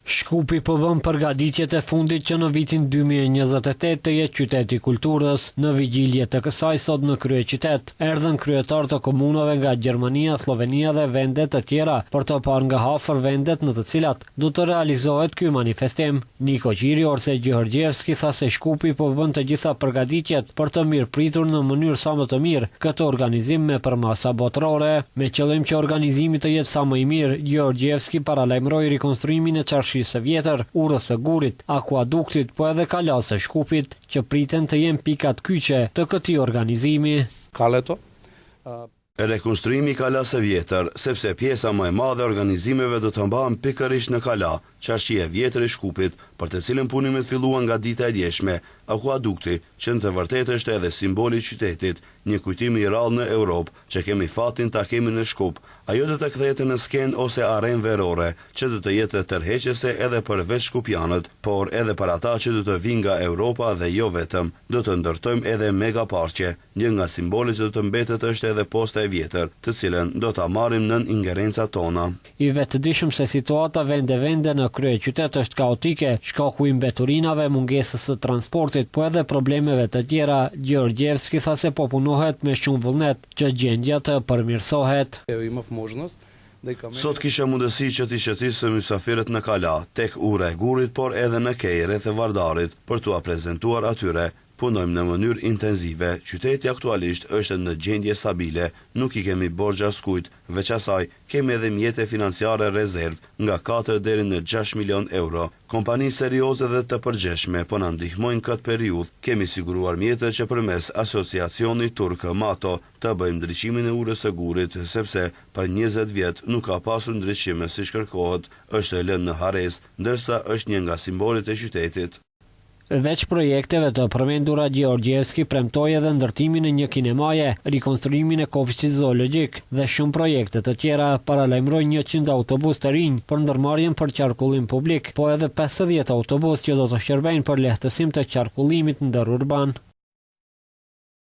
Shkupi po bën përgatitjet e fundit që në vitin 2028 të jetë qyteti i kulturës. Në vigjilje të kësaj sot në kryeqytet erdhën kryetarë të komunave nga Gjermania, Slovenia dhe vende të tjera për të parë nga afër vendet në të cilat do të realizohet ky manifestim. Niko Qiri ose Gjorgjevski tha se Shkupi po bën të gjitha përgatitjet për të mirëpritur në mënyrë sa më të mirë këtë organizim me përmasa botërore. Me qëllim që organizimi të jetë sa më i mirë, Gjorgjevski paralajmëroi rikonstruimin e çarshis së vjetër, urës së Gurit, akuaduktit, po edhe kalas së Shkupit, që priten të jenë pikat kyçe të këtij organizimi. Rekonstruimi i kalas së vjetër, sepse pjesa më e madhe e organizimeve do të mbahen pikërisht në kala, çarshia e vjetër e Shkupit, për të cilën punimet filluan nga dita e djeshme. Akuadukti, që në të vërtetë është edhe simboli i qytetit, një kujtim i rrallë në Europë, që kemi fatin ta kemi në Shkup. Ajo do të kthehet në skenë ose arenë verore, që do të jetë tërheqëse edhe për veç shkupianët, por edhe për ata që do të vinë nga Europa dhe jo vetëm. Do të ndërtojmë edhe mega parqe. Një nga simbolet që do të mbetet është edhe posta e vjetër, të cilën do ta marrim nën ingerencat tona. I vetëdijshëm se situata vende në kryeqytet është kaotike, shkaku i mbeturinave, mungesës së transportit, po edhe problemeve të tjera. Gjorgjevski tha se po punohet me shumë vullnet që gjendja të përmirësohet. Sot kisha mundësi që t'i shëtisë mysafirët në kala, tek ura e Gurit, por edhe në Kej rreth e Vardarit, për t'ua prezantuar atyre. Punojmë në mënyrë intenzive, qyteti aktualisht është në gjendje stabile, nuk i kemi borxhe askujt, veç asaj kemi edhe mjete financiare rezervë nga 4 deri në 6 milion euro. Kompani serioze dhe të përgjeshme po na ndihmojnë këtë periudhë. Kemi siguruar mjete që përmes asociacionit turk Mato të bëjmë ndriçimin e urës së Gurit, sepse për 20 vjet nuk ka pasur ndriçime siç kërkohet, është lënë në harez, ndërsa është një nga simbolet e qytetit. Veç projekteve të përmendura, Gjorgjevski premtoi edhe ndërtimin e një kinemaje, rikonstruimin e kopshtit zoologjik dhe shumë projekte të tjera. Paralajmëroi 100 autobus të rinj për ndërmarrjen për qarkullim publik, po edhe 50 autobus që do të shërbejnë për lehtësim të qarkullimit ndërurban.